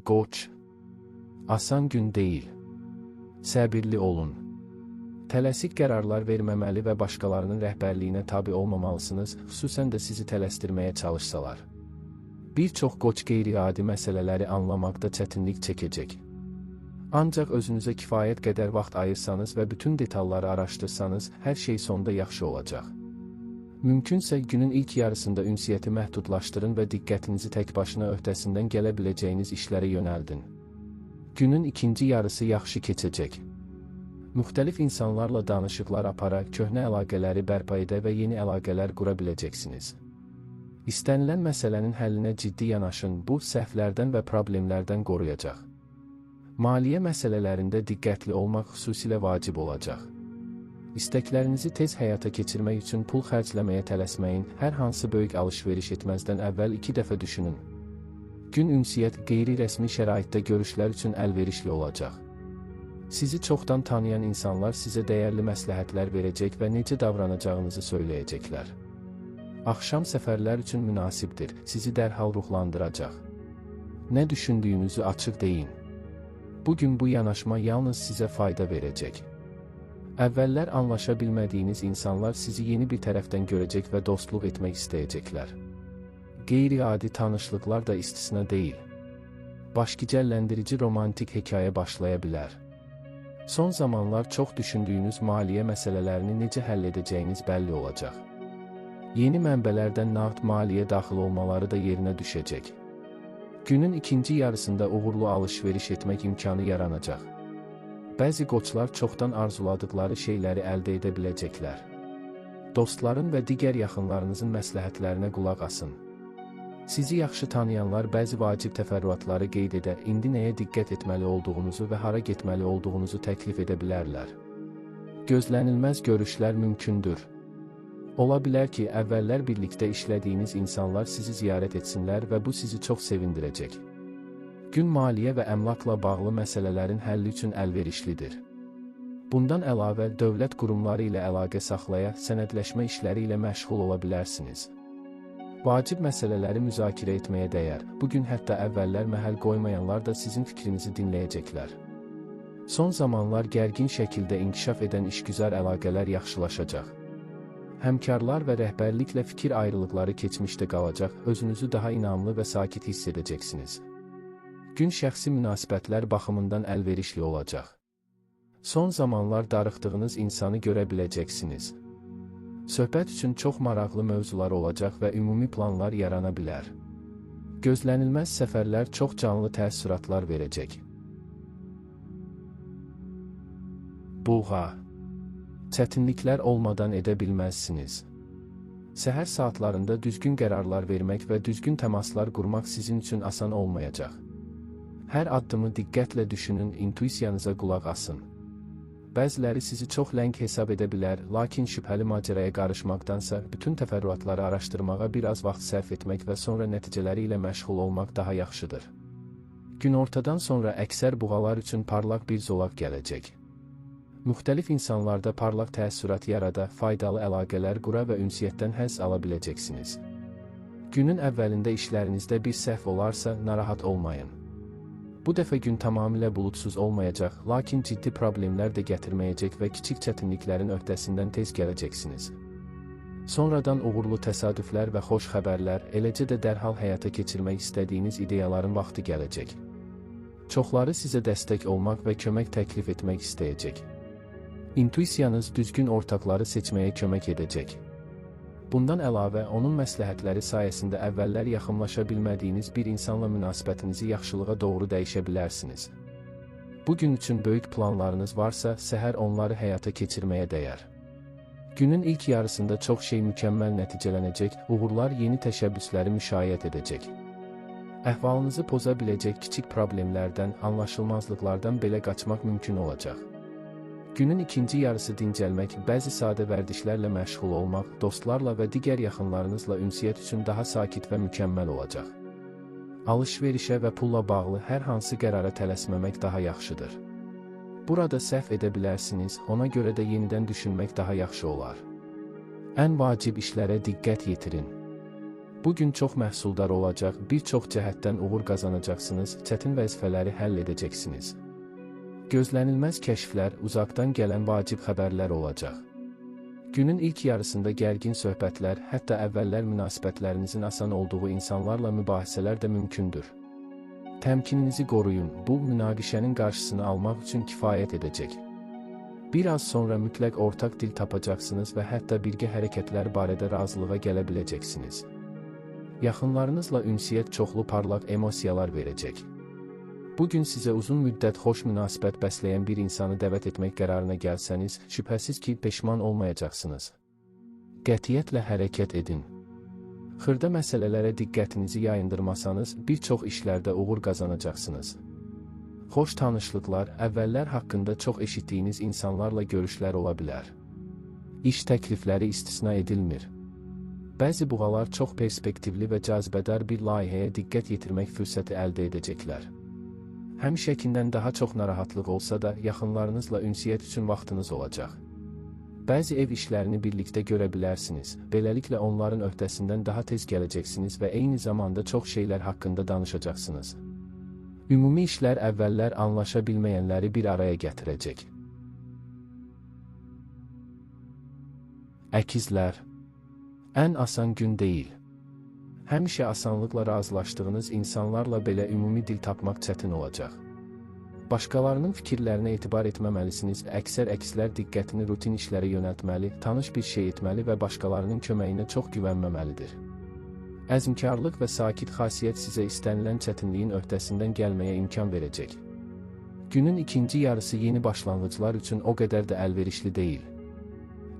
Qoç, asan gün deyil. Səbirli olun. Tələsik qərarlar verməməli və başqalarının rəhbərliyinə tabe olmamalısınız, xüsusən də sizi tələsdirməyə çalışsalar. Bir çox qoç qeyri-adi məsələləri anlamaqda çətinlik çəkəcək. Ancaq özünüzə kifayət qədər vaxt ayırsanız və bütün detalları araşdırsanız, hər şey sonda yaxşı olacaq. Mümkünsə günün ilk yarısında ünsiyyəti məhdudlaşdırın və diqqətinizi təkbaşına öhdəsindən gələ biləcəyiniz işlərə yönəldin. Günün ikinci yarısı yaxşı keçəcək. Müxtəlif insanlarla danışıqlar apara, köhnə əlaqələri bərpa edə və yeni əlaqələr qura biləcəksiniz. İstənilən məsələnin həllinə ciddi yanaşın, bu səhvlərdən və problemlərdən qoruyacaq. Maliyyə məsələlərində diqqətli olmaq xüsusilə vacib olacaq. İstəklərinizi tez həyata keçirmək üçün pul xərcləməyə tələsməyin, hər hansı böyük alış-veriş etməzdən əvvəl 2 dəfə düşünün. Gün ünsiyyət qeyri-rəsmi şəraitdə görüşlər üçün əlverişli olacaq. Sizi çoxdan tanıyan insanlar sizə dəyərli məsləhətlər verəcək və necə davranacağınızı söyləyəcəklər. Axşam səfərlər üçün münasibdir, sizi dərhal ruhlandıracaq. Nə düşündüyünüzü açıq deyin. Bugün bu yanaşma yalnız sizə fayda verəcək. Əvvəllər anlaşa bilmədiyiniz insanlar sizi yeni bir tərəfdən görəcək və dostluq etmək istəyəcəklər. Qeyri-adi tanışlıqlar da istisna deyil. Başgicəlləndirici romantik hekayə başlaya bilər. Son zamanlar çox düşündüyünüz maliyyə məsələlərini necə həll edəcəyiniz bəlli olacaq. Yeni mənbələrdən nağd maliyyə daxil olmaları da yerinə düşəcək. Günün ikinci yarısında uğurlu alış-veriş etmək imkanı yaranacaq. Bəzi qoçlar çoxdan arzuladıkları şeyləri əldə edə biləcəklər. Dostların və digər yaxınlarınızın məsləhətlərinə qulaq asın. Sizi yaxşı tanıyanlar bəzi vacib təfərrüatları qeyd edə, indi nəyə diqqət etməli olduğunuzu və hara getməli olduğunuzu təklif edə bilərlər. Gözlənilməz görüşlər mümkündür. Ola bilər ki, əvvəllər birlikdə işlədiyiniz insanlar sizi ziyarət etsinlər və bu sizi çox sevindirəcək. Gün maliyyə və əmlakla bağlı məsələlərin həlli üçün əlverişlidir. Bundan əlavə, dövlət qurumları ilə əlaqə saxlaya, sənədləşmə işləri ilə məşğul ola bilərsiniz. Vacib məsələləri müzakirə etməyə dəyər. Bugün hətta əvvəllər məhəl qoymayanlar da sizin fikrinizi dinləyəcəklər. Son zamanlar gərgin şəkildə inkişaf edən işgüzar əlaqələr yaxşılaşacaq. Həmkarlar və rəhbərliklə fikir ayrılıqları keçmişdə qalacaq, özünüzü daha inamlı və sakit hiss edəcəksiniz. Gün şəxsi münasibətlər baxımından əlverişli olacaq. Son zamanlar darıxdığınız insanı görə biləcəksiniz. Söhbət üçün çox maraqlı mövzular olacaq və ümumi planlar yarana bilər. Gözlənilməz səfərlər çox canlı təəssüratlar verəcək. Buğa. Çətinliklər olmadan edə bilməzsiniz. Səhər saatlarında düzgün qərarlar vermək və düzgün təmaslar qurmaq sizin üçün asan olmayacaq. Hər addımı diqqətlə düşünün, intuisiyanıza qulaq asın. Bəziləri sizi çox ləng hesab edə bilər, lakin şübhəli macəraya qarışmaqdansa, bütün təfərrüatları araşdırmağa biraz vaxt sərf etmək və sonra nəticələri ilə məşğul olmaq daha yaxşıdır. Günortadan sonra əksər buğalar üçün parlaq bir zolaq gələcək. Müxtəlif insanlarda parlaq təəssürat yarada, faydalı əlaqələr qura və ünsiyyətdən həzz ala biləcəksiniz. Günün əvvəlində işlərinizdə bir səhv olarsa, narahat olmayın. Bu dəfə gün tamamilə buludsuz olmayacaq, lakin ciddi problemlər də gətirməyəcək və kiçik çətinliklərin öhdəsindən tez gələcəksiniz. Sonradan uğurlu təsadüflər və xoş xəbərlər, eləcə də dərhal həyata keçirmək istədiyiniz ideyaların vaxtı gələcək. Çoxları sizə dəstək olmaq və kömək təklif etmək istəyəcək. İntuisiyanız düzgün ortaqları seçməyə kömək edəcək. Bundan əlavə, onun məsləhətləri sayəsində əvvəllər yaxınlaşa bilmədiyiniz bir insanla münasibətinizi yaxşılığa doğru dəyişə bilərsiniz. Bugün üçün böyük planlarınız varsa, səhər onları həyata keçirməyə dəyər. Günün ilk yarısında çox şey mükəmməl nəticələnəcək, uğurlar yeni təşəbbüsləri müşayiət edəcək. Əhvalınızı poza biləcək kiçik problemlərdən, anlaşılmazlıqlardan belə qaçmaq mümkün olacaq. Günün ikinci yarısı dincəlmək, bəzi sadə vərdişlərlə məşğul olmaq, dostlarla və digər yaxınlarınızla ünsiyyət üçün daha sakit və mükəmməl olacaq. Alış-verişə və pulla bağlı hər hansı qərara tələsməmək daha yaxşıdır. Burada səhv edə bilərsiniz, ona görə də yenidən düşünmək daha yaxşı olar. Ən vacib işlərə diqqət yetirin. Bu gün çox məhsuldar olacaq, bir çox cəhətdən uğur qazanacaqsınız, çətin vəzifələri həll edəcəksiniz. Gözlənilməz kəşflər, uzaqdan gələn vacib xəbərlər olacaq. Günün ilk yarısında gərgin söhbətlər, hətta əvvəllər münasibətlərinizin asan olduğu insanlarla mübahisələr də mümkündür. Təmkininizi qoruyun, bu münaqişənin qarşısını almaq üçün kifayət edəcək. Bir az sonra mütləq ortaq dil tapacaqsınız və hətta birgə hərəkətlər barədə razılığa gələ biləcəksiniz. Yaxınlarınızla ünsiyyət çoxlu parlaq emosiyalar verəcək. Bugün sizə uzun müddət xoş münasibət bəsləyən bir insanı dəvət etmək qərarına gəlsəniz, şübhəsiz ki, peşman olmayacaqsınız. Qətiyyətlə hərəkət edin. Xırda məsələlərə diqqətinizi yayındırmasanız, bir çox işlərdə uğur qazanacaqsınız. Xoş tanışlıqlar, əvvəllər haqqında çox eşitdiyiniz insanlarla görüşlər ola bilər. İş təklifləri istisna edilmir. Bəzi buğalar çox perspektivli və cazibədar bir layihəyə diqqət yetirmək fürsəti əldə edəcəklər. Həmişəkindən daha çox narahatlıq olsa da, yaxınlarınızla ünsiyyət üçün vaxtınız olacaq. Bəzi ev işlərini birlikdə görə bilərsiniz, beləliklə onların öhdəsindən daha tez gələcəksiniz və eyni zamanda çox şeylər haqqında danışacaqsınız. Ümumi işlər əvvəllər anlaşa bilməyənləri bir araya gətirəcək. Əkizlər. Ən asan gün deyil. Həmişə asanlıqla razılaşdığınız insanlarla belə ümumi dil tapmaq çətin olacaq. Başqalarının fikirlərinə etibar etməməlisiniz, əksər əkizlər diqqətini rutin işlərə yönəltməli, tanış bir şey etməli və başqalarının köməyinə çox güvənməməlidir. Əzmkarlıq və sakit xasiyyət sizə istənilən çətinliyin öhdəsindən gəlməyə imkan verəcək. Günün ikinci yarısı yeni başlanğıclar üçün o qədər də əlverişli deyil.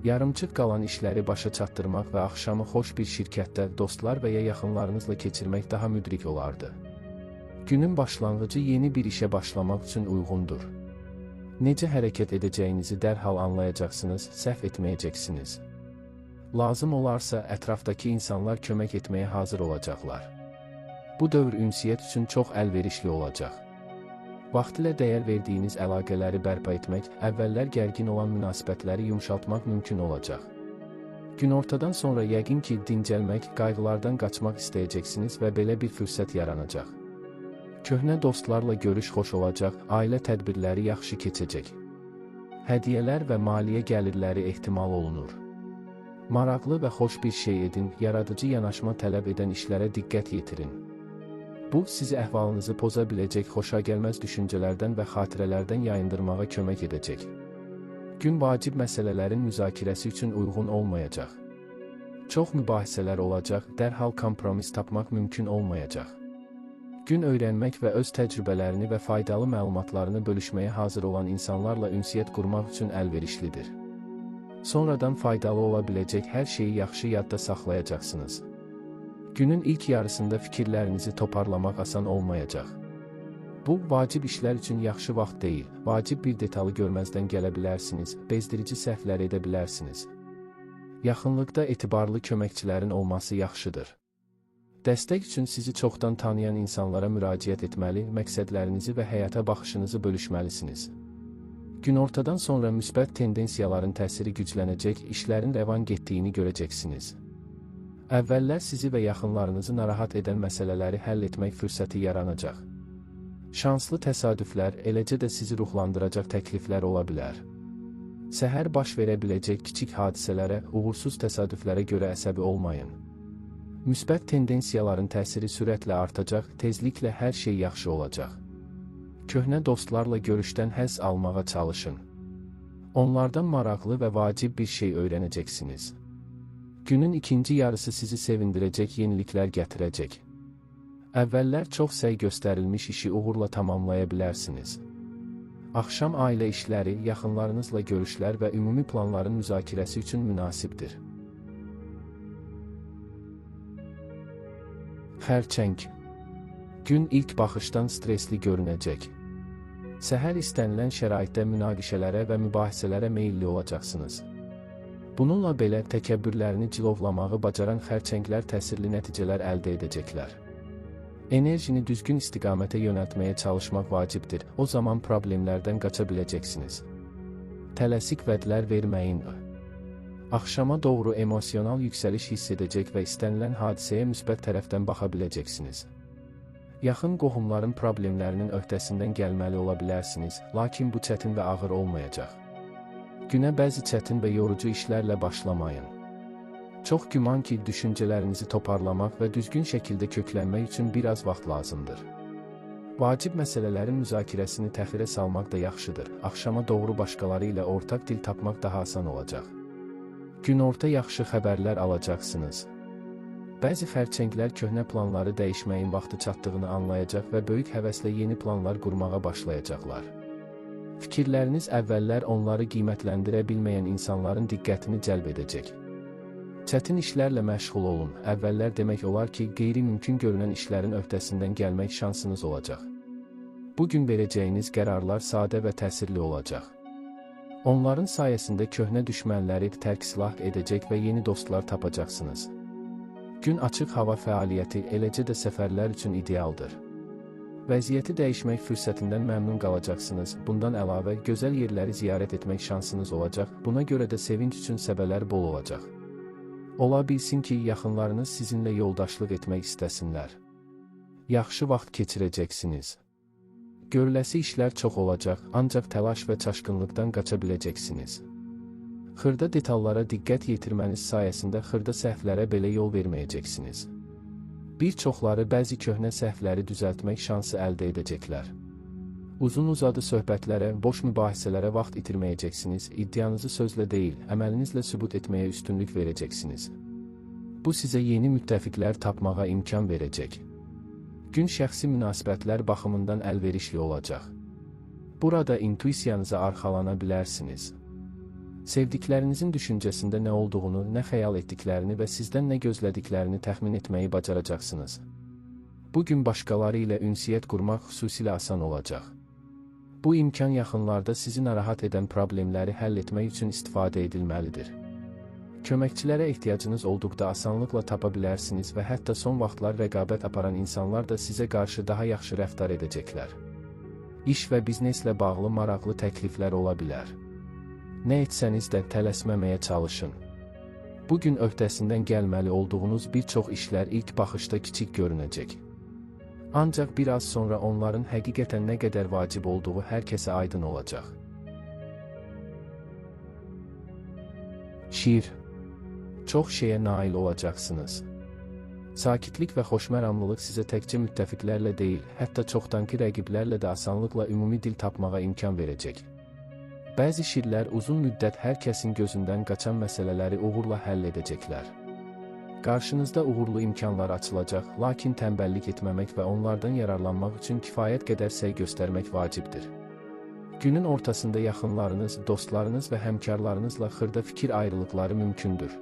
Yarımçıq qalan işləri başa çatdırmaq və axşamı xoş bir şirkətdə, dostlar və ya yaxınlarınızla keçirmək daha müdrik olardı. Günün başlanğıcı yeni bir işə başlamaq üçün uyğundur. Necə hərəkət edəcəyinizi dərhal anlayacaqsınız, səhv etməyəcəksiniz. Lazım olarsa, ətrafdakı insanlar kömək etməyə hazır olacaqlar. Bu dövr ünsiyyət üçün çox əlverişli olacaq. Vaxtilə dəyər verdiyiniz əlaqələri bərpa etmək, əvvəllər gərgin olan münasibətləri yumşaltmaq mümkün olacaq. Günortadan sonra yəqin ki, dincəlmək, qayğılardan qaçmaq istəyəcəksiniz və belə bir fürsət yaranacaq. Köhnə dostlarla görüş xoş olacaq, ailə tədbirləri yaxşı keçəcək. Hədiyyələr və maliyyə gəlirləri ehtimal olunur. Maraqlı və xoş bir şey edin, yaradıcı yanaşma tələb edən işlərə diqqət yetirin. Bu, sizi əhvalınızı poza biləcək xoşagəlməz düşüncələrdən və xatirələrdən yayındırmağa kömək edəcək. Gün vacib məsələlərin müzakirəsi üçün uyğun olmayacaq. Çox mübahisələr olacaq, dərhal kompromis tapmaq mümkün olmayacaq. Gün öyrənmək və öz təcrübələrini və faydalı məlumatlarını bölüşməyə hazır olan insanlarla ünsiyyət qurmaq üçün əlverişlidir. Sonradan faydalı ola biləcək hər şeyi yaxşı yadda saxlayacaqsınız. Günün ilk yarısında fikirlərinizi toparlamaq asan olmayacaq. Bu, vacib işlər üçün yaxşı vaxt deyil, vacib bir detalı görməzdən gələ bilərsiniz, bezdirici səhvlər edə bilərsiniz. Yaxınlıqda etibarlı köməkçilərin olması yaxşıdır. Dəstək üçün sizi çoxdan tanıyan insanlara müraciət etməli, məqsədlərinizi və həyata baxışınızı bölüşməlisiniz. Günortadan sonra müsbət tendensiyaların təsiri güclənəcək, işlərin rəvan getdiyini görəcəksiniz. Əvvəllər sizi və yaxınlarınızı narahat edən məsələləri həll etmək fürsəti yaranacaq. Şanslı təsadüflər, eləcə də sizi ruhlandıracaq təkliflər ola bilər. Səhər baş verə biləcək kiçik hadisələrə, uğursuz təsadüflərə görə əsəbi olmayın. Müsbət tendensiyaların təsiri sürətlə artacaq, tezliklə hər şey yaxşı olacaq. Köhnə dostlarla görüşdən həzz almağa çalışın. Onlardan maraqlı və vacib bir şey öyrənəcəksiniz. Günün ikinci yarısı sizi sevindirəcək yeniliklər gətirəcək. Əvvəllər çox səy göstərilmiş işi uğurla tamamlaya bilərsiniz. Axşam ailə işləri, yaxınlarınızla görüşlər və ümumi planların müzakirəsi üçün münasibdir. Xərçəng. Gün ilk baxışdan stresli görünəcək. Səhər istənilən şəraitdə münaqişələrə və mübahisələrə meyilli olacaqsınız. Bununla belə təkəbbürlərini cilovlamağı bacaran xərçənglər təsirli nəticələr əldə edəcəklər. Enerjini düzgün istiqamətə yönəltməyə çalışmaq vacibdir, o zaman problemlərdən qaça biləcəksiniz. Tələsik vədlər verməyin. Axşama doğru emosional yüksəliş hiss edəcək və istənilən hadisəyə müsbət tərəfdən baxa biləcəksiniz. Yaxın qohumların problemlərinin öhdəsindən gəlməli ola bilərsiniz, lakin bu çətin və ağır olmayacaq. Günə bəzi çətin və yorucu işlərlə başlamayın. Çox güman ki, düşüncələrinizi toparlamaq və düzgün şəkildə köklənmək üçün biraz vaxt lazımdır. Vacib məsələlərin müzakirəsini təxirə salmaq da yaxşıdır. Axşama doğru başqaları ilə ortaq dil tapmaq daha asan olacaq. Günorta yaxşı xəbərlər alacaqsınız. Bəzi xərçənglər köhnə planları dəyişməyin vaxtı çatdığını anlayacaq və böyük həvəslə yeni planlar qurmağa başlayacaqlar. Fikirləriniz əvvəllər onları qiymətləndirə bilməyən insanların diqqətini cəlb edəcək. Çətin işlərlə məşğul olun. Əvvəllər demək olar ki, qeyri-mümkün görünən işlərin öhdəsindən gəlmək şansınız olacaq. Bugün verəcəyiniz qərarlar sadə və təsirli olacaq. Onların sayəsində köhnə düşmənləri tərk-silah edəcək və yeni dostlar tapacaqsınız. Gün açıq hava fəaliyyəti, eləcə də səfərlər üçün idealdır. Vəziyyəti dəyişmək fürsətindən məmnun qalacaqsınız. Bundan əlavə, gözəl yerləri ziyarət etmək şansınız olacaq. Buna görə də sevinç üçün səbəblər bol olacaq. Ola bilsin ki, yaxınlarınız sizinlə yoldaşlıq etmək istəsinlər. Yaxşı vaxt keçirəcəksiniz. Görüləsi işlər çox olacaq, ancaq təlaş və çaşqınlıqdan qaça biləcəksiniz. Xırda detallara diqqət yetirməniz sayəsində xırda səhvlərə belə yol verməyəcəksiniz. Bir çoxları bəzi köhnə səhvləri düzəltmək şansı əldə edəcəklər. Uzun-uzadı söhbətlərə, boş mübahisələrə vaxt itirməyəcəksiniz, iddianızı sözlə deyil, əməlinizlə sübut etməyə üstünlük verəcəksiniz. Bu sizə yeni müttəfiqlər tapmağa imkan verəcək. Gün şəxsi münasibətlər baxımından əlverişli olacaq. Burada intuisiyanıza arxalana bilərsiniz. Sevdiklərinizin düşüncəsində nə olduğunu, nə xəyal etdiklərini və sizdən nə gözlədiklərini təxmin etməyi bacaracaqsınız. Bugün başqaları ilə ünsiyyət qurmaq xüsusilə asan olacaq. Bu imkan yaxınlarda sizi narahat edən problemləri həll etmək üçün istifadə edilməlidir. Köməkçilərə ehtiyacınız olduqda asanlıqla tapa bilərsiniz və hətta son vaxtlar rəqabət aparan insanlar da sizə qarşı daha yaxşı rəftar edəcəklər. İş və bizneslə bağlı maraqlı təkliflər ola bilər. Nə etsəniz də tələsməməyə çalışın. Bugün öhdəsindən gəlməli olduğunuz bir çox işlər ilk baxışda kiçik görünəcək. Ancaq biraz sonra onların həqiqətən nə qədər vacib olduğu hər kəsə aydın olacaq. Şiir. Çox şeyə nail olacaqsınız. Sakitlik və xoşməramlılıq sizə təkcə müttəfiqlərlə deyil, hətta çoxdankı rəqiblərlə də asanlıqla ümumi dil tapmağa imkan verəcək. Bəzi şirlər uzun müddət hər kəsin gözündən qaçan məsələləri uğurla həll edəcəklər. Qarşınızda uğurlu imkanlar açılacaq, lakin tənbəllik etməmək və onlardan yararlanmaq üçün kifayət qədər səy göstərmək vacibdir. Günün ortasında yaxınlarınız, dostlarınız və həmkarlarınızla xırda fikir ayrılıqları mümkündür.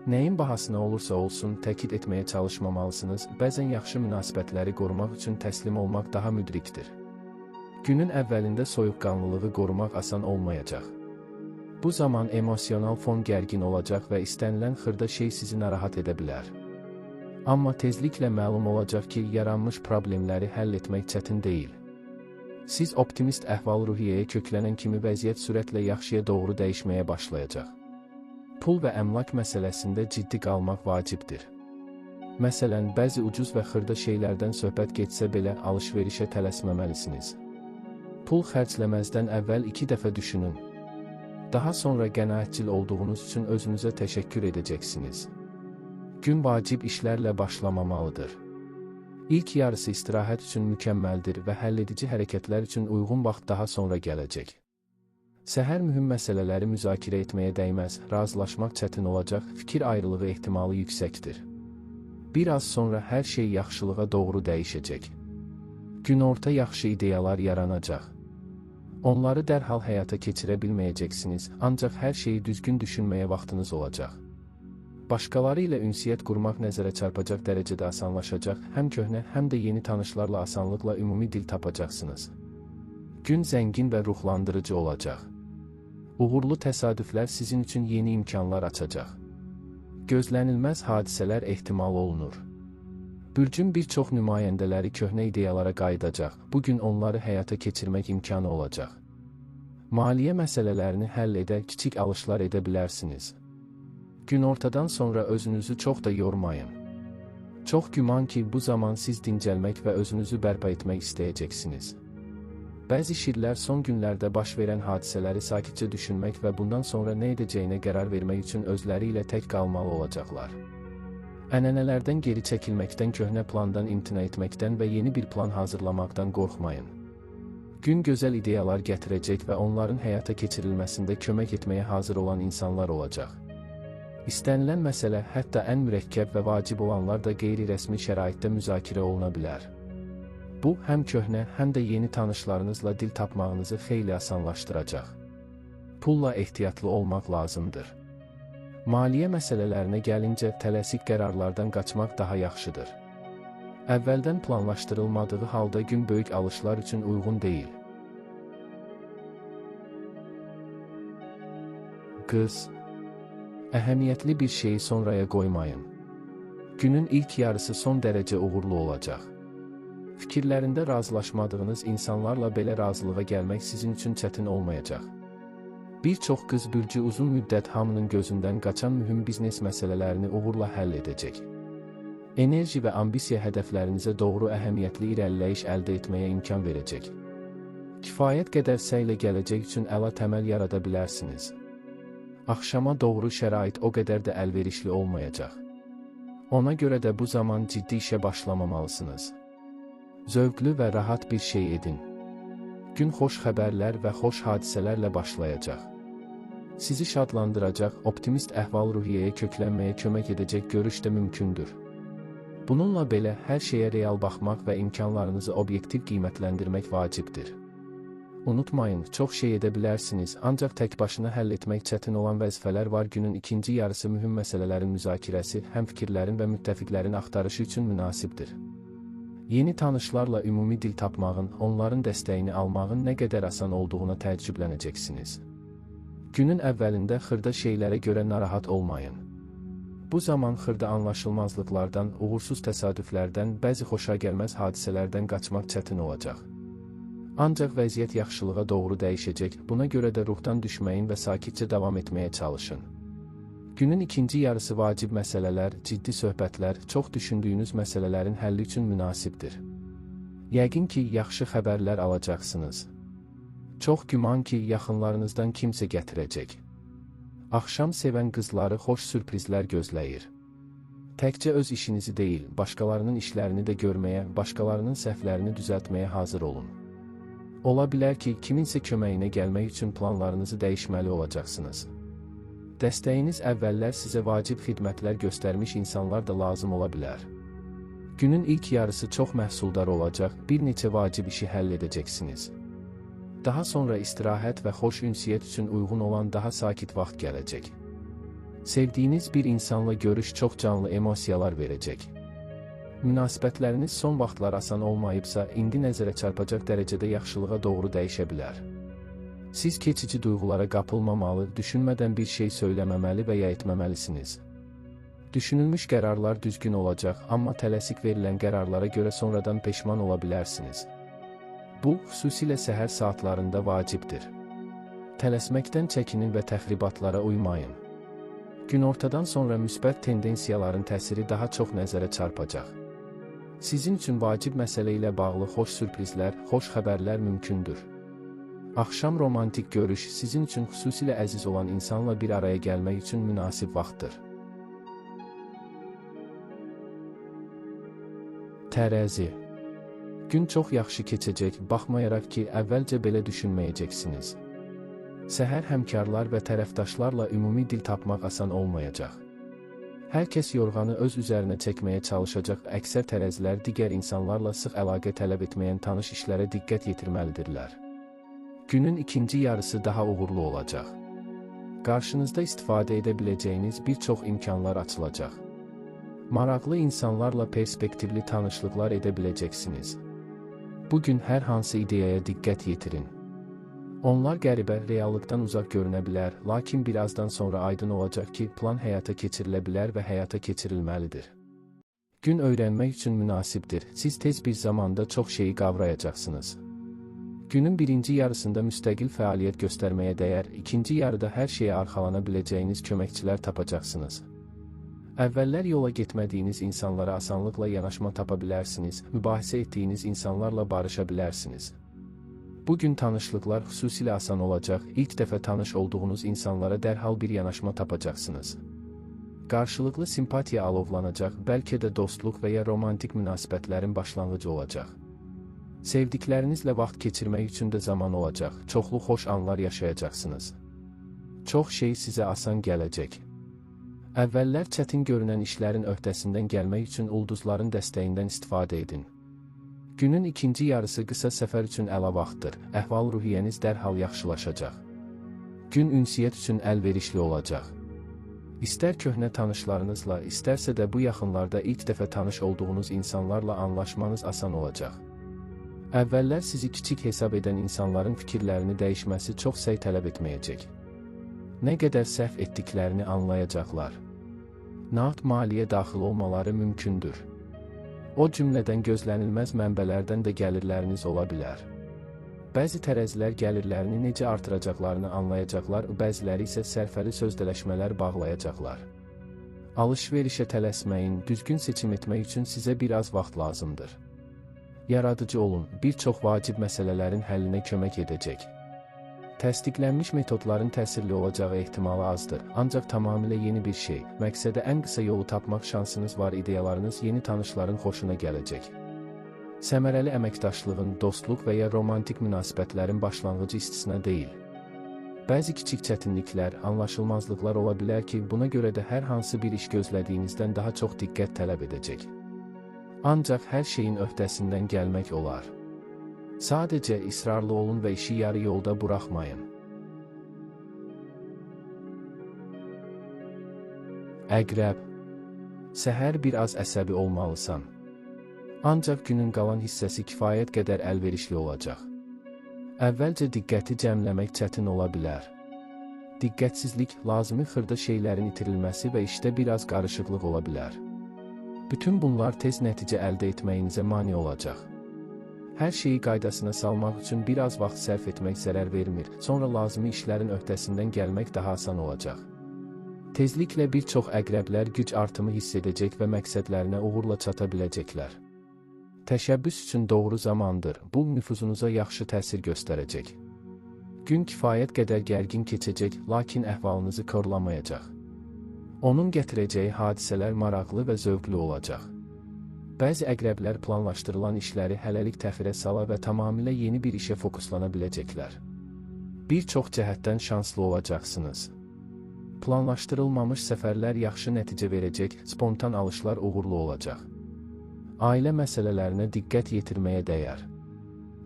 Nəyin bahasına olursa olsun, təkid etməyə çalışmamalısınız, bəzən yaxşı münasibətləri qorumaq üçün təslim olmaq daha müdrikdir. Günün əvvəlində soyuqqanlılığı qorumaq asan olmayacaq. Bu zaman emosional fon gərgin olacaq və istənilən xırda şey sizi narahat edə bilər. Amma tezliklə məlum olacaq ki, yaranmış problemləri həll etmək çətin deyil. Siz optimist əhval-ruhiyyəyə köklənən kimi vəziyyət sürətlə yaxşıya doğru dəyişməyə başlayacaq. Pul və əmlak məsələsində ciddi qalmaq vacibdir. Məsələn, bəzi ucuz və xırda şeylərdən söhbət getsə belə alış-verişə tələsməməlisiniz. Pul xərcləməzdən əvvəl 2 dəfə düşünün. Daha sonra qənaətcil olduğunuz üçün özünüzə təşəkkür edəcəksiniz. Gün vacib işlərlə başlamamalıdır. İlk yarısı istirahət üçün mükəmməldir və həlledici hərəkətlər üçün uyğun vaxt daha sonra gələcək. Səhər mühüm məsələləri müzakirə etməyə dəyməz, razılaşmaq çətin olacaq, fikir ayrılığı ehtimalı yüksəkdir. Biraz sonra hər şey yaxşılığa doğru dəyişəcək. Günorta yaxşı ideyalar yaranacaq. Onları dərhal həyata keçirə bilməyəcəksiniz, ancaq hər şeyi düzgün düşünməyə vaxtınız olacaq. Başqaları ilə ünsiyyət qurmaq nəzərə çarpacaq dərəcədə asanlaşacaq, həm köhnə, həm də yeni tanışlarla asanlıqla ümumi dil tapacaqsınız. Gün zəngin və ruhlandırıcı olacaq. Uğurlu təsadüflər sizin üçün yeni imkanlar açacaq. Gözlənilməz hadisələr ehtimal olunur. Bürcün bir çox nümayəndələri köhnə ideyalara qayıdacaq, bugün onları həyata keçirmək imkanı olacaq. Maliyyə məsələlərini həll edə, kiçik alışlar edə bilərsiniz. Günortadan sonra özünüzü çox da yormayın. Çox güman ki, bu zaman siz dincəlmək və özünüzü bərpa etmək istəyəcəksiniz. Bəzi şirlər son günlərdə baş verən hadisələri sakitcə düşünmək və bundan sonra nə edəcəyinə qərar vermək üçün özləri ilə tək qalmalı olacaqlar. Ənənələrdən geri çəkilməkdən, köhnə plandan imtina etməkdən və yeni bir plan hazırlamaqdan qorxmayın. Gün gözəl ideyalar gətirəcək və onların həyata keçirilməsində kömək etməyə hazır olan insanlar olacaq. İstənilən məsələ, hətta ən mürəkkəb və vacib olanlar da qeyri-rəsmi şəraitdə müzakirə oluna bilər. Bu, həm köhnə, həm də yeni tanışlarınızla dil tapmağınızı xeyli asanlaşdıracaq. Pulla ehtiyatlı olmaq lazımdır. Maliyyə məsələlərinə gəlincə, tələsik qərarlardan qaçmaq daha yaxşıdır. Əvvəldən planlaşdırılmadığı halda gün böyük alışlar üçün uyğun deyil. Qız, əhəmiyyətli bir şeyi sonraya qoymayın. Günün ilk yarısı son dərəcə uğurlu olacaq. Fikirlərində razılaşmadığınız insanlarla belə razılığa gəlmək sizin üçün çətin olmayacaq. Bir çox qız bürcü uzun müddət hamının gözündən qaçan mühüm biznes məsələlərini uğurla həll edəcək. Enerji və ambisiya hədəflərinizə doğru əhəmiyyətli irəliləyiş əldə etməyə imkan verəcək. Kifayət qədər səylə gələcək üçün əla təməl yarada bilərsiniz. Axşama doğru şərait o qədər də əlverişli olmayacaq. Ona görə də bu zaman ciddi işə başlamamalısınız. Zövqlü və rahat bir şey edin. Gün xoş xəbərlər və xoş hadisələrlə başlayacaq. Sizi şadlandıracaq, optimist əhval-ruhiyyəyə köklənməyə kömək edəcək görüş də mümkündür. Bununla belə, hər şeyə real baxmaq və imkanlarınızı obyektiv qiymətləndirmək vacibdir. Unutmayın, çox şey edə bilərsiniz, ancaq tək başına həll etmək çətin olan vəzifələr var. Günün ikinci yarısı mühüm məsələlərin müzakirəsi, həmfikirlərin və müttəfiqlərin axtarışı üçün münasibdir. Yeni tanışlarla ümumi dil tapmağın, onların dəstəyini almağın nə qədər asan olduğuna təəccüblənəcəksiniz. Günün əvvəlində xırda şeylərə görə narahat olmayın. Bu zaman xırda anlaşılmazlıqlardan, uğursuz təsadüflərdən, bəzi xoşagəlməz hadisələrdən qaçmaq çətin olacaq. Ancaq vəziyyət yaxşılığa doğru dəyişəcək, buna görə də ruhdan düşməyin və sakitcə davam etməyə çalışın. Günün ikinci yarısı vacib məsələlər, ciddi söhbətlər, çox düşündüyünüz məsələlərin həlli üçün münasibdir. Yəqin ki, yaxşı xəbərlər alacaqsınız. Çox güman ki, yaxınlarınızdan kimsə gətirəcək. Axşam sevən qızları xoş sürprizlər gözləyir. Təkcə öz işinizi deyil, başqalarının işlərini də görməyə, başqalarının səhvlərini düzəltməyə hazır olun. Ola bilər ki, kiminsə köməyinə gəlmək üçün planlarınızı dəyişməli olacaqsınız. Dəstəyiniz əvvəllər sizə vacib xidmətlər göstərmiş insanlar da lazım ola bilər. Günün ilk yarısı çox məhsuldar olacaq, bir neçə vacib işi həll edəcəksiniz. Daha sonra istirahət və xoş ünsiyyət üçün uyğun olan daha sakit vaxt gələcək. Sevdiyiniz bir insanla görüş çox canlı emosiyalar verəcək. Münasibətləriniz son vaxtlar asan olmayıbsa, indi nəzərə çarpacaq dərəcədə yaxşılığa doğru dəyişə bilər. Siz keçici duyğulara qapılmamalı, düşünmədən bir şey söyləməməli və ya etməməlisiniz. Düşünülmüş qərarlar düzgün olacaq, amma tələsik verilən qərarlara görə sonradan peşman ola bilərsiniz. Bu, xüsusilə səhər saatlarında vacibdir. Tələsməkdən çəkinin və təxribatlara uymayın. Günortadan sonra müsbət tendensiyaların təsiri daha çox nəzərə çarpacaq. Sizin üçün vacib məsələ ilə bağlı xoş sürprizlər, xoş xəbərlər mümkündür. Axşam romantik görüş sizin üçün xüsusilə əziz olan insanla bir araya gəlmək üçün münasib vaxtdır. Tərəzi. Gün çox yaxşı keçəcək, baxmayaraq ki, əvvəlcə belə düşünməyəcəksiniz. Səhər həmkarlar və tərəfdaşlarla ümumi dil tapmaq asan olmayacaq. Hər kəs yorğanı öz üzərinə çəkməyə çalışacaq, əksər tərəzilər digər insanlarla sıx əlaqə tələb etməyən tanış işlərə diqqət yetirməlidirlər. Günün ikinci yarısı daha uğurlu olacaq. Qarşınızda istifadə edə biləcəyiniz bir çox imkanlar açılacaq. Maraqlı insanlarla perspektivli tanışlıqlar edə biləcəksiniz. Bugün hər hansı ideyaya diqqət yetirin. Onlar qəribə, reallıqdan uzaq görünə bilər, lakin birazdan sonra aydın olacaq ki, plan həyata keçirilə bilər və həyata keçirilməlidir. Gün öyrənmək üçün münasibdir, siz tez bir zamanda çox şeyi qavrayacaqsınız. Günün birinci yarısında müstəqil fəaliyyət göstərməyə dəyər, ikinci yarıda hər şeyə arxalana biləcəyiniz köməkçilər tapacaqsınız. Əvvəllər yola getmədiyiniz insanlara asanlıqla yanaşma tapa bilərsiniz, mübahisə etdiyiniz insanlarla barışa bilərsiniz. Bugün tanışlıqlar xüsusilə asan olacaq, ilk dəfə tanış olduğunuz insanlara dərhal bir yanaşma tapacaqsınız. Qarşılıqlı simpatiya alovlanacaq, bəlkə də dostluq və ya romantik münasibətlərin başlanğıcı olacaq. Sevdiklərinizlə vaxt keçirmək üçün də zaman olacaq, çoxlu xoş anlar yaşayacaqsınız. Çox şey sizə asan gələcək. Əvvəllər çətin görünən işlərin öhdəsindən gəlmək üçün ulduzların dəstəyindən istifadə edin. Günün ikinci yarısı qısa səfər üçün əla vaxtdır, əhval-ruhiyyəniz dərhal yaxşılaşacaq. Gün ünsiyyət üçün əlverişli olacaq. İstər köhnə tanışlarınızla, istərsə də bu yaxınlarda ilk dəfə tanış olduğunuz insanlarla anlaşmanız asan olacaq. Əvvəllər sizi kiçik hesab edən insanların fikirlərini dəyişməsi çox səy tələb etməyəcək. Nə qədər səhv etdiklərini anlayacaqlar. Nağd maliyyə daxil olmaları mümkündür. O cümlədən gözlənilməz mənbələrdən də gəlirləriniz ola bilər. Bəzi tərəzilər gəlirlərini necə artıracaqlarını anlayacaqlar, bəziləri isə sərfəli sözləşmələr bağlayacaqlar. Alış-verişə tələsməyin, düzgün seçim etmək üçün sizə biraz vaxt lazımdır. Yaradıcı olun, bir çox vacib məsələlərin həllinə kömək edəcək. Təsdiqlənmiş metodların təsirli olacağı ehtimalı azdır, ancaq tamamilə yeni bir şey, məqsədə ən qısa yolu tapmaq şansınız var, ideyalarınız yeni tanışların xoşuna gələcək. Səmərəli əməkdaşlığın, dostluq və ya romantik münasibətlərin başlanğıcı istisna deyil. Bəzi kiçik çətinliklər, anlaşılmazlıqlar ola bilər ki, buna görə də hər hansı bir iş gözlədiyinizdən daha çox diqqət tələb edəcək. Ancaq hər şeyin öhdəsindən gəlmək olar. Sadəcə israrlı olun və işi yarı yolda buraxmayın. Əqrəb. Səhər bir az əsəbi olmalısan. Ancaq günün qalan hissəsi kifayət qədər əlverişli olacaq. Əvvəlcə diqqəti cəmləmək çətin ola bilər. Diqqətsizlik, lazımi xırda şeylərin itirilməsi və işdə biraz qarışıqlıq ola bilər. Bütün bunlar tez nəticə əldə etməyinizə mane olacaq. Hər şeyi qaydasına salmaq üçün biraz vaxt sərf etmək zərər vermir, sonra lazımi işlərin öhdəsindən gəlmək daha asan olacaq. Tezliklə bir çox əqrəblər güc artımı hiss edəcək və məqsədlərinə uğurla çata biləcəklər. Təşəbbüs üçün doğru zamandır, bu nüfuzunuza yaxşı təsir göstərəcək. Gün kifayət qədər gərgin keçəcək, lakin əhvalınızı korlamayacaq. Onun gətirəcəyi hadisələr maraqlı və zövqlü olacaq. Bəzi əqrəblər planlaşdırılan işləri hələlik təxirə sala və tamamilə yeni bir işə fokuslana biləcəklər. Bir çox cəhətdən şanslı olacaqsınız. Planlaşdırılmamış səfərlər yaxşı nəticə verəcək, spontan alışlar uğurlu olacaq. Ailə məsələlərinə diqqət yetirməyə dəyər.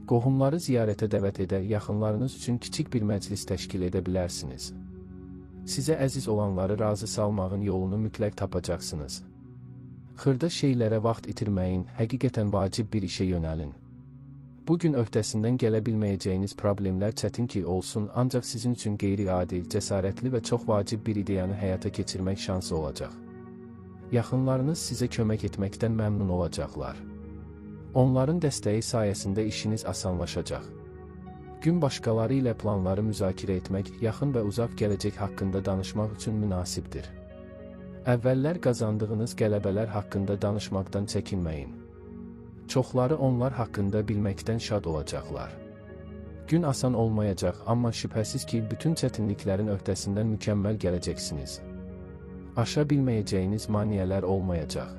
Qohumları ziyarətə dəvət edər, yaxınlarınız üçün kiçik bir məclis təşkil edə bilərsiniz. Sizə əziz olanları razı salmağın yolunu mütləq tapacaqsınız. Xırda şeylərə vaxt itirməyin, həqiqətən vacib bir işə yönəlin. Bugün öhdəsindən gələ bilməyəcəyiniz problemlər çətin ki olsun, ancaq sizin üçün qeyri-adi, cəsarətli və çox vacib bir ideyanı həyata keçirmək şansı olacaq. Yaxınlarınız sizə kömək etməkdən məmnun olacaqlar. Onların dəstəyi sayəsində işiniz asanlaşacaq. Gün başqaları ilə planları müzakirə etmək, yaxın və uzaq gələcək haqqında danışmaq üçün münasibdir. Əvvəllər qazandığınız qələbələr haqqında danışmaqdan çəkinməyin. Çoxları onlar haqqında bilməkdən şad olacaqlar. Gün asan olmayacaq, amma şübhəsiz ki, bütün çətinliklərin öhdəsindən mükəmməl gələcəksiniz. Aşa bilməyəcəyiniz maneələr olmayacaq.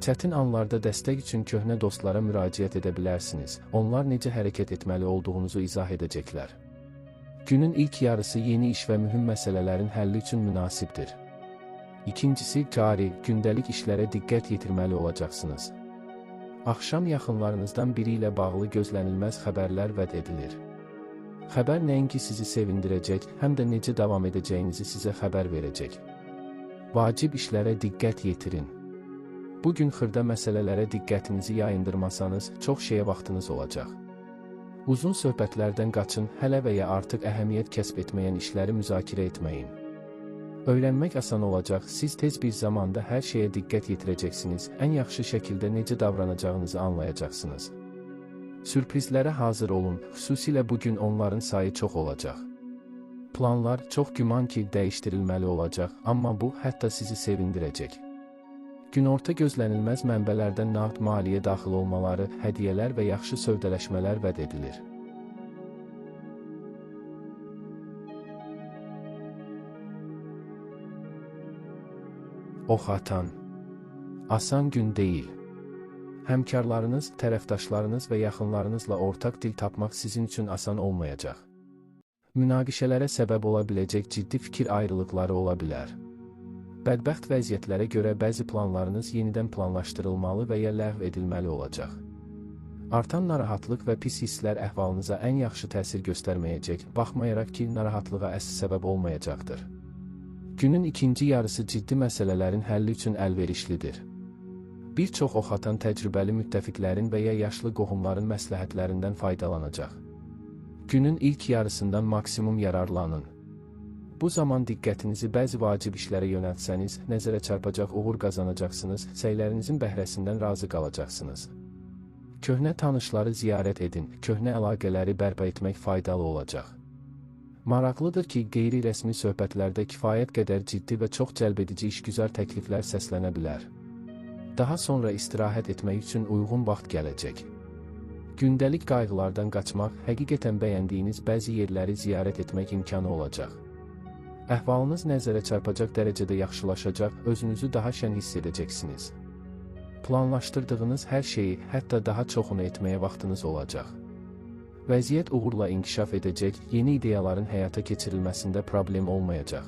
Çətin anlarda dəstək üçün köhnə dostlara müraciət edə bilərsiniz. Onlar necə hərəkət etməli olduğunuzu izah edəcəklər. Günün ilk yarısı yeni iş və mühüm məsələlərin həlli üçün münasibdir. İkincisi, cari, gündəlik işlərə diqqət yetirməli olacaqsınız. Axşam yaxınlarınızdan biri ilə bağlı gözlənilməz xəbərlər vəd edilir. Xəbər nəinki sizi sevindirəcək, həm də necə davam edəcəyinizi sizə xəbər verəcək. Vacib işlərə diqqət yetirin. Bugün xırda məsələlərə diqqətinizi yayındırmasanız, çox şeyə vaxtınız olacaq. Uzun söhbətlərdən qaçın, hələ və ya artıq əhəmiyyət kəsb etməyən işləri müzakirə etməyin. Öyrənmək asan olacaq, siz tez bir zamanda hər şeyə diqqət yetirəcəksiniz, ən yaxşı şəkildə necə davranacağınızı anlayacaqsınız. Sürprizlərə hazır olun, xüsusilə bugün onların sayı çox olacaq. Planlar çox güman ki dəyişdirilməli olacaq, amma bu hətta sizi sevindirəcək. Günorta gözlənilməz mənbələrdən nağd maliyyə daxil olmaları, hədiyyələr və yaxşı sövdələşmələr vəd edilir. Ox atan. Asan gün deyil. Həmkarlarınız, tərəfdaşlarınız və yaxınlarınızla ortaq dil tapmaq sizin üçün asan olmayacaq. Münaqişələrə səbəb ola biləcək ciddi fikir ayrılıqları ola bilər. Bədbəxt vəziyyətlərə görə bəzi planlarınız yenidən planlaşdırılmalı və ya ləğv edilməli olacaq. Artan narahatlıq və pis hisslər əhvalınıza ən yaxşı təsir göstərməyəcək, baxmayaraq ki, narahatlığa əsl səbəb olmayacaqdır. Günün ikinci yarısı ciddi məsələlərin həlli üçün əlverişlidir. Bir çox ox atan təcrübəli müttəfiqlərin və ya yaşlı qohumların məsləhətlərindən faydalanacaq. Günün ilk yarısından maksimum yararlanın. Bu zaman diqqətinizi bəzi vacib işlərə yönəltsəniz, nəzərə çarpacaq uğur qazanacaqsınız, səylərinizin bəhrəsindən razı qalacaqsınız. Köhnə tanışları ziyarət edin, köhnə əlaqələri bərpa etmək faydalı olacaq. Maraqlıdır ki, qeyri-rəsmi söhbətlərdə kifayət qədər ciddi və çox cəlbedici işgüzar təkliflər səslənə bilər. Daha sonra istirahət etmək üçün uyğun vaxt gələcək. Gündəlik qayğılardan qaçmaq, həqiqətən bəyəndiyiniz bəzi yerləri ziyarət etmək imkanı olacaq. Əhvalınız nəzərə çarpacaq dərəcədə yaxşılaşacaq, özünüzü daha şən hiss edəcəksiniz. Planlaşdırdığınız hər şeyi, hətta daha çoxunu etməyə vaxtınız olacaq. Vəziyyət uğurla inkişaf edəcək, yeni ideyaların həyata keçirilməsində problem olmayacaq.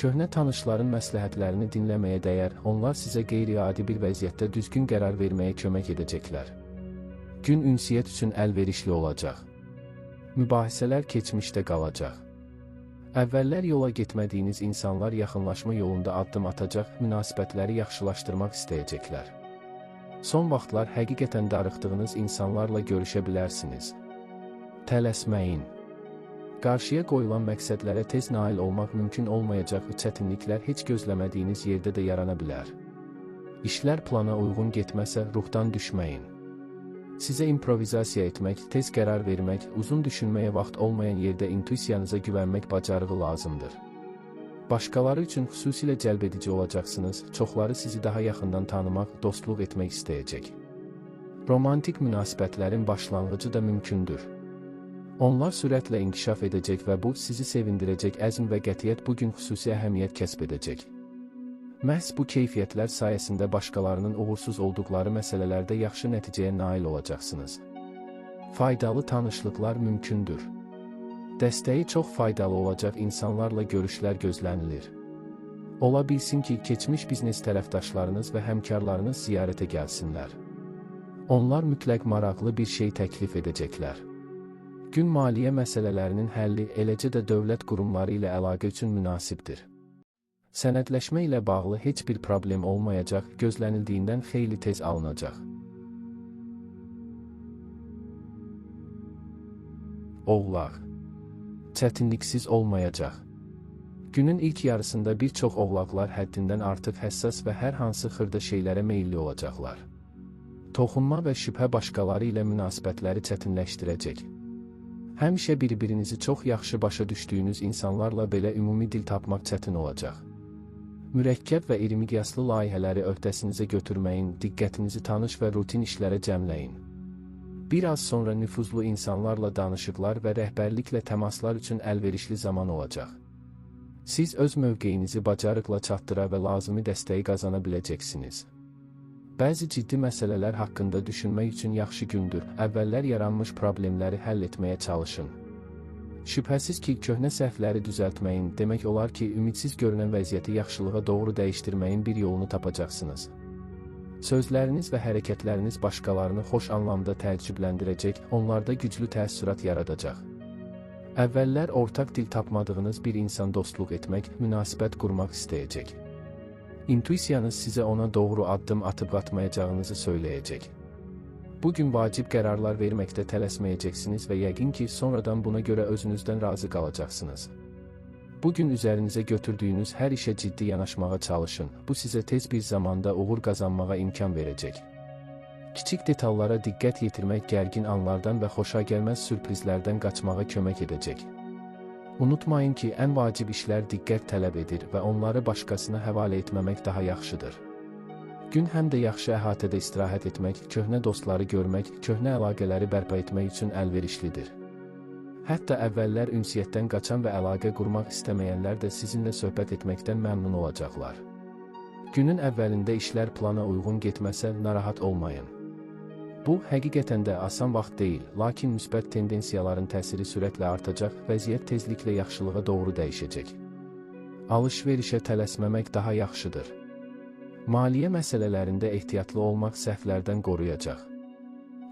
Köhnə tanışların məsləhətlərini dinləməyə dəyər, onlar sizə qeyri-adi bir vəziyyətdə düzgün qərar verməyə kömək edəcəklər. Gün ünsiyyət üçün əlverişli olacaq. Mübahisələr keçmişdə qalacaq. Əvvəllər yola getmədiyiniz insanlar yaxınlaşma yolunda addım atacaq, münasibətləri yaxşılaşdırmaq istəyəcəklər. Son vaxtlar həqiqətən darıxdığınız insanlarla görüşə bilərsiniz. Tələsməyin. Qarşıya qoyulan məqsədlərə tez nail olmaq mümkün olmayacaq və çətinliklər heç gözləmədiyiniz yerdə də yarana bilər. İşlər plana uyğun getməsə, ruhdan düşməyin. Sizə improvizasiya etmək, tez qərar vermək, uzun düşünməyə vaxt olmayan yerdə intuisiyanıza güvənmək bacarığı lazımdır. Başqaları üçün xüsusilə cəlbedici olacaqsınız, çoxları sizi daha yaxından tanımaq, dostluq etmək istəyəcək. Romantik münasibətlərin başlanğıcı da mümkündür. Onlar sürətlə inkişaf edəcək və bu, sizi sevindirəcək əzm və qətiyyət bugün xüsusi əhəmiyyət kəsb edəcək. Məhz bu keyfiyyətlər sayəsində başqalarının uğursuz olduqları məsələlərdə yaxşı nəticəyə nail olacaqsınız. Faydalı tanışlıqlar mümkündür. Dəstəyi çox faydalı olacaq insanlarla görüşlər gözlənilir. Ola bilsin ki, keçmiş biznes tərəfdaşlarınız və həmkarlarınız ziyarətə gəlsinlər. Onlar mütləq maraqlı bir şey təklif edəcəklər. Gün maliyyə məsələlərinin həlli, eləcə də dövlət qurumları ilə əlaqə üçün münasibdir. Sənədləşmə ilə bağlı heç bir problem olmayacaq, gözlənildiyindən xeyli tez alınacaq. Oğlaq. Çətinliksiz olmayacaq. Günün ilk yarısında bir çox oğlaqlar həddindən artıq həssas və hər hansı xırda şeylərə meyilli olacaqlar. Toxunma və şübhə başqaları ilə münasibətləri çətinləşdirəcək. Həmişə bir-birinizi çox yaxşı başa düşdüyünüz insanlarla belə ümumi dil tapmaq çətin olacaq. Mürəkkəb və iri miqyaslı layihələri öhdəsinizə götürməyin, diqqətinizi tanış və rutin işlərə cəmləyin. Bir az sonra nüfuzlu insanlarla danışıqlar və rəhbərliklə təmaslar üçün əlverişli zaman olacaq. Siz öz mövqeyinizi bacarıqla çatdıra və lazımi dəstəyi qazana biləcəksiniz. Bəzi ciddi məsələlər haqqında düşünmək üçün yaxşı gündür, əvvəllər yaranmış problemləri həll etməyə çalışın. Şübhəsiz ki, köhnə səhvləri düzəltməyin, demək olar ki, ümidsiz görünən vəziyyəti yaxşılığa doğru dəyişdirməyin bir yolunu tapacaqsınız. Sözləriniz və hərəkətləriniz başqalarını xoş anlamda təəccübləndirəcək, onlarda güclü təəssürat yaradacaq. Əvvəllər ortaq dil tapmadığınız bir insan dostluq etmək, münasibət qurmaq istəyəcək. İntuisiyanız sizə ona doğru addım atıb atmayacağınızı söyləyəcək. Bugün vacib qərarlar verməkdə tələsməyəcəksiniz və yəqin ki, sonradan buna görə özünüzdən razı qalacaqsınız. Bugün üzərinizə götürdüyünüz hər işə ciddi yanaşmağa çalışın, bu sizə tez bir zamanda uğur qazanmağa imkan verəcək. Kiçik detallara diqqət yetirmək gərgin anlardan və xoşagəlməz sürprizlərdən qaçmağa kömək edəcək. Unutmayın ki, ən vacib işlər diqqət tələb edir və onları başqasına həvalə etməmək daha yaxşıdır. Gün həm də yaxşı əhatədə istirahət etmək, köhnə dostları görmək, köhnə əlaqələri bərpa etmək üçün əlverişlidir. Hətta əvvəllər ünsiyyətdən qaçan və əlaqə qurmaq istəməyənlər də sizinlə söhbət etməkdən məmnun olacaqlar. Günün əvvəlində işlər plana uyğun getməsə, narahat olmayın. Bu, həqiqətən də asan vaxt deyil, lakin müsbət tendensiyaların təsiri sürətlə artacaq, vəziyyət tezliklə yaxşılığa doğru dəyişəcək. Alış-verişə tələsməmək daha yaxşıdır. Maliyyə məsələlərində ehtiyatlı olmaq səhvlərdən qoruyacaq.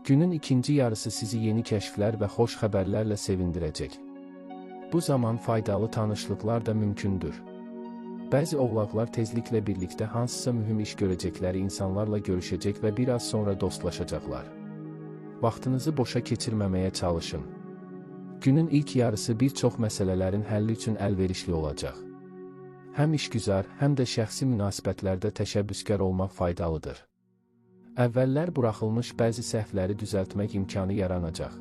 Günün ikinci yarısı sizi yeni kəşflər və xoş xəbərlərlə sevindirəcək. Bu zaman faydalı tanışlıqlar da mümkündür. Bəzi oğlaqlar tezliklə birlikdə hansısa mühüm iş görəcəkləri insanlarla görüşəcək və bir az sonra dostlaşacaqlar. Vaxtınızı boşa keçirməməyə çalışın. Günün ilk yarısı bir çox məsələlərin həlli üçün əlverişli olacaq. Həm işgüzar, həm də şəxsi münasibətlərdə təşəbbüskar olmaq faydalıdır. Əvvəllər buraxılmış bəzi səhvləri düzəltmək imkanı yaranacaq.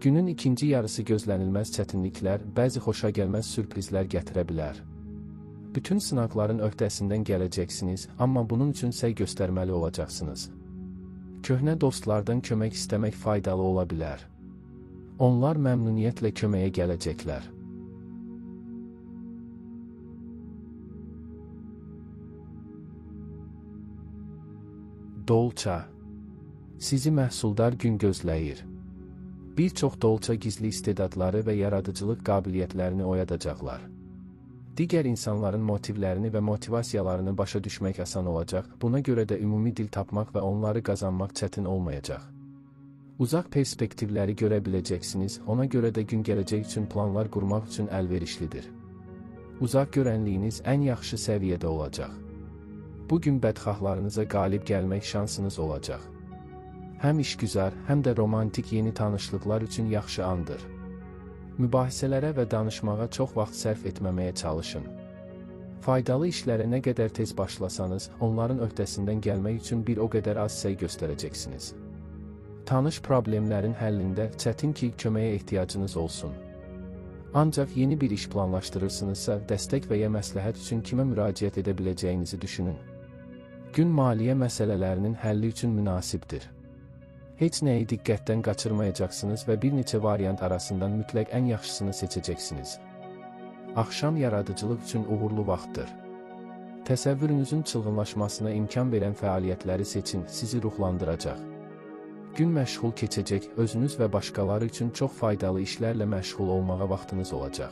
Günün ikinci yarısı gözlənilməz çətinliklər, bəzi xoşagəlməz sürprizlər gətirə bilər. Bütün sınaqların öhdəsindən gələcəksiniz, amma bunun üçün səy göstərməli olacaqsınız. Köhnə dostlardan kömək istəmək faydalı ola bilər. Onlar məmnuniyyətlə köməyə gələcəklər. Dolça. Sizi məhsuldar gün gözləyir. Bir çox dolça gizli istedadları və yaradıcılıq qabiliyyətlərini oyadacaqlar. Digər insanların motivlərini və motivasiyalarını başa düşmək asan olacaq, buna görə də ümumi dil tapmaq və onları qazanmaq çətin olmayacaq. Uzaq perspektivləri görə biləcəksiniz, ona görə də gün gələcək üçün planlar qurmaq üçün əlverişlidir. Uzaq görənliyiniz ən yaxşı səviyyədə olacaq. Bugün bədxahlarınıza qalib gəlmək şansınız olacaq. Həm işgüzar, həm də romantik yeni tanışlıqlar üçün yaxşı andır. Mübahisələrə və danışmağa çox vaxt sərf etməməyə çalışın. Faydalı işlərə nə qədər tez başlasanız, onların öhdəsindən gəlmək üçün bir o qədər az səy göstərəcəksiniz. Tanış problemlərin həllində çətin ki, köməyə ehtiyacınız olsun. Ancaq yeni bir iş planlaşdırırsınızsa, dəstək və ya məsləhət üçün kimə müraciət edə biləcəyinizi düşünün. Gün maliyyə məsələlərinin həlli üçün münasibdir. Heç nəyi diqqətdən qaçırmayacaqsınız və bir neçə variant arasından mütləq ən yaxşısını seçəcəksiniz. Axşam yaradıcılıq üçün uğurlu vaxtdır. Təsəvvürünüzün çılğınlaşmasına imkan verən fəaliyyətləri seçin, sizi ruhlandıracaq. Gün məşğul keçəcək, özünüz və başqaları üçün çox faydalı işlərlə məşğul olmağa vaxtınız olacaq.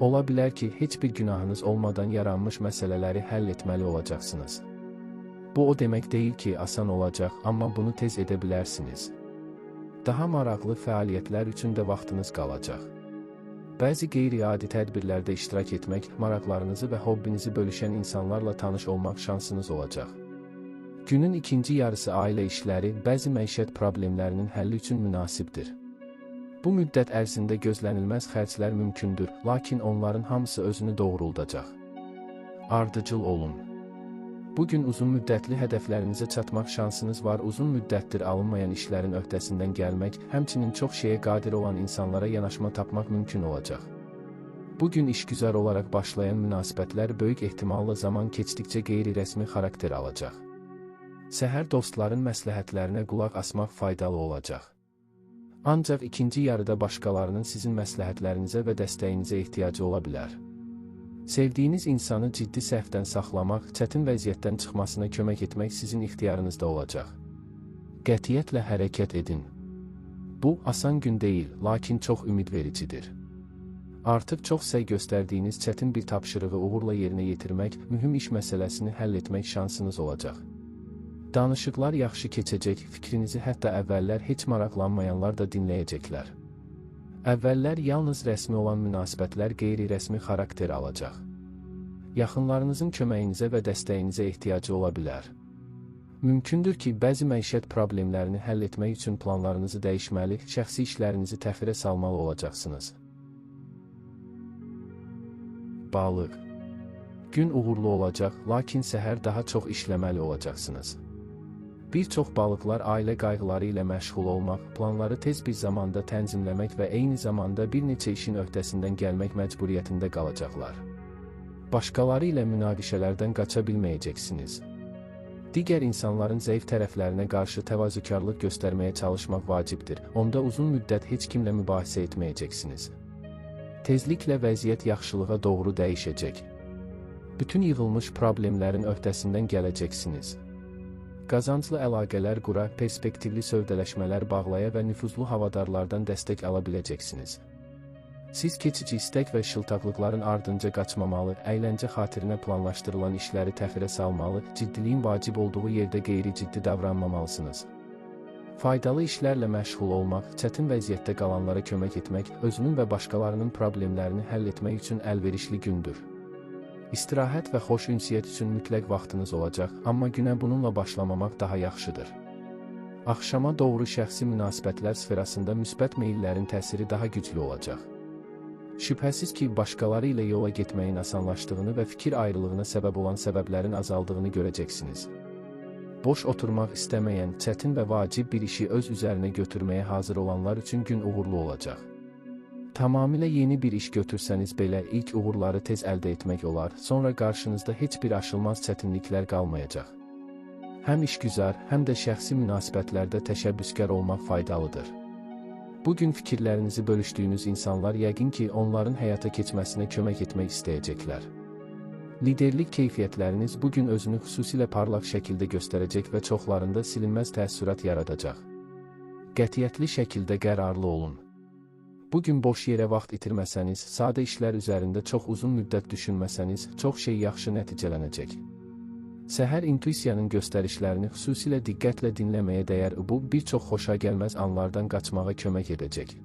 Ola bilər ki, heç bir günahınız olmadan yaranmış məsələləri həll etməli olacaqsınız. Bu o demək deyil ki, asan olacaq, amma bunu tez edə bilərsiniz. Daha maraqlı fəaliyyətlər üçün də vaxtınız qalacaq. Bəzi qeyri-adi tədbirlərdə iştirak etmək, maraqlarınızı və hobbinizi bölüşən insanlarla tanış olmaq şansınız olacaq. Günün ikinci yarısı ailə işləri, bəzi məişət problemlərinin həlli üçün münasibdir. Bu müddət ərzində gözlənilməz xərclər mümkündür, lakin onların hamısı özünü doğruldacaq. Ardıcıl olun. Bugün uzun müddətli hədəflərinizə çatmaq şansınız var, uzun müddətdir alınmayan işlərin öhdəsindən gəlmək, həmçinin çox şeyə qadir olan insanlara yanaşma tapmaq mümkün olacaq. Bugün işgüzar olaraq başlayan münasibətlər böyük ehtimalla zaman keçdikcə qeyri-rəsmi xarakter alacaq. Səhər dostların məsləhətlərinə qulaq asmaq faydalı olacaq. Ancaq ikinci yarıda başqalarının sizin məsləhətlərinizə və dəstəyinizə ehtiyacı ola bilər. Sevdiyiniz insanı ciddi səhvdən saxlamaq, çətin vəziyyətdən çıxmasına kömək etmək sizin ixtiyarınızda olacaq. Qətiyyətlə hərəkət edin. Bu, asan gün deyil, lakin çox ümidvericidir. Artıq çox səy göstərdiyiniz çətin bir tapşırığı uğurla yerinə yetirmək, mühüm iş məsələsini həll etmək şansınız olacaq. Danışıqlar yaxşı keçəcək, fikrinizi hətta əvvəllər heç maraqlanmayanlar da dinləyəcəklər. Əvvəllər yalnız rəsmi olan münasibətlər qeyri-rəsmi xarakter alacaq. Yaxınlarınızın köməyinizə və dəstəyinizə ehtiyacı ola bilər. Mümkündür ki, bəzi məişət problemlərini həll etmək üçün planlarınızı dəyişməli, şəxsi işlərinizi təxirə salmalı olacaqsınız. Balıq. Gün uğurlu olacaq, lakin səhər daha çox işləməli olacaqsınız. Bir çox balıqlar ailə qayğıları ilə məşğul olmaq, planları tez bir zamanda tənzimləmək və eyni zamanda bir neçə işin öhdəsindən gəlmək məcburiyyətində qalacaqlar. Başqaları ilə münaqişələrdən qaça bilməyəcəksiniz. Digər insanların zəif tərəflərinə qarşı təvazökarlıq göstərməyə çalışmaq vacibdir. Onda uzun müddət heç kimlə mübahisə etməyəcəksiniz. Tezliklə vəziyyət yaxşılığa doğru dəyişəcək. Bütün yığılmış problemlərin öhdəsindən gələcəksiniz. Qazanclı əlaqələr qura, perspektivli sövdələşmələr bağlaya və nüfuzlu havadarlardan dəstək ala biləcəksiniz. Siz keçici istək və şıltaqlıqların ardınca qaçmamalı, əyləncə xatirinə planlaşdırılan işləri təxirə salmalı, ciddiliyin vacib olduğu yerdə qeyri-ciddi davranmamalısınız. Faydalı işlərlə məşğul olmaq, çətin vəziyyətdə qalanlara kömək etmək, özünün və başqalarının problemlərini həll etmək üçün əlverişli gündür. İstirahət və xoş ünsiyyət üçün mütləq vaxtınız olacaq, amma günə bununla başlamamaq daha yaxşıdır. Axşama doğru şəxsi münasibətlər sferasında müsbət meyllərin təsiri daha güclü olacaq. Şübhəsiz ki, başqaları ilə yola getməyin asanlaşdığını və fikir ayrılığına səbəb olan səbəblərin azaldığını görəcəksiniz. Boş oturmaq istəməyən, çətin və vacib bir işi öz üzərinə götürməyə hazır olanlar üçün gün uğurlu olacaq. Tamamilə yeni bir iş götürsəniz belə ilk uğurları tez əldə etmək olar, sonra qarşınızda heç bir aşılmaz çətinliklər qalmayacaq. Həm işgüzar, həm də şəxsi münasibətlərdə təşəbbüskar olmaq faydalıdır. Bugün fikirlərinizi bölüşdüyünüz insanlar yəqin ki, onların həyata keçməsinə kömək etmək istəyəcəklər. Liderlik keyfiyyətləriniz bugün özünü xüsusilə parlaq şəkildə göstərəcək və çoxlarında silinməz təəssürat yaradacaq. Qətiyyətli şəkildə qərarlı olun. Bugün boş yerə vaxt itirməsəniz, sadə işlər üzərində çox uzun müddət düşünməsəniz, çox şey yaxşı nəticələnəcək. Səhər intuisiyanın göstərişlərini xüsusilə diqqətlə dinləməyə dəyər, bu bir çox xoşagəlməz anlardan qaçmağa kömək edəcək.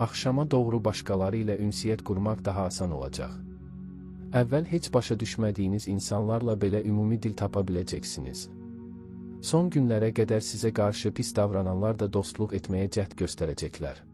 Axşama doğru başqaları ilə ünsiyyət qurmaq daha asan olacaq. Əvvəl heç başa düşmədiyiniz insanlarla belə ümumi dil tapa biləcəksiniz. Son günlərə qədər sizə qarşı pis davrananlar da dostluq etməyə cəhd göstərəcəklər.